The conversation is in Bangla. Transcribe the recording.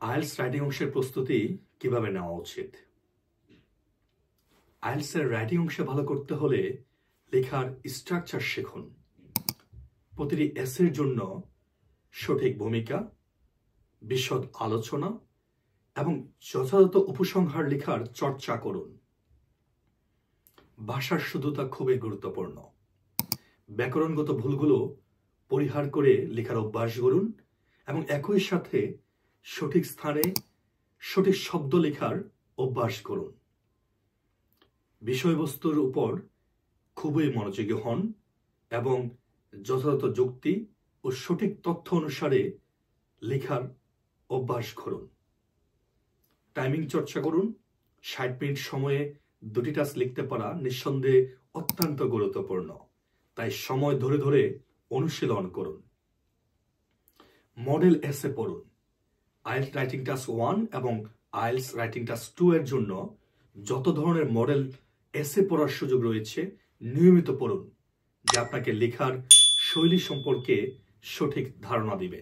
আইএলটিএস রাইটিং অংশের প্রস্তুতি কিভাবে নেওয়া উচিত? আইএলটিএস এর রাইটিং অংশে ভালো করতে হলে লেখার স্ট্রাকচার শিখুন। প্রতিটি এসের জন্য সঠিক ভূমিকা, বিশদ আলোচনা এবং যথাযথ উপসংহার লেখার চর্চা করুন। ভাষার শুদ্ধতা খুবই গুরুত্বপূর্ণ। ব্যাকরণগত ভুলগুলো পরিহার করে লেখার অভ্যাস করুন এবং একই সাথে সঠিক স্থানে সঠিক শব্দ লেখার অভ্যাস করুন। বিষয়বস্তুর উপর খুবই মনোযোগী হন এবং যথাযথ যুক্তি ও সঠিক তথ্য অনুসারে লেখার অভ্যাস করুন। টাইমিং চর্চা করুন। 60 মিনিট সময়ে 2টি টাস্ক লিখতে পারা নিঃসন্দেহে অত্যন্ত গুরুত্বপূর্ণ, তাই সময় ধরে ধরে অনুশীলন করুন। মডেল এসে পড়ুন। আইএলটিএস রাইটিং টাস্ক 1 এবং আইএলটিএস রাইটিং টাস্ক 2 এর জন্য যত ধরনের মডেল এসে পড়ার সুযোগ রয়েছে নিয়মিত পড়ুন, যা আপনাকে লেখার শৈলী সম্পর্কে সঠিক ধারণা দিবে।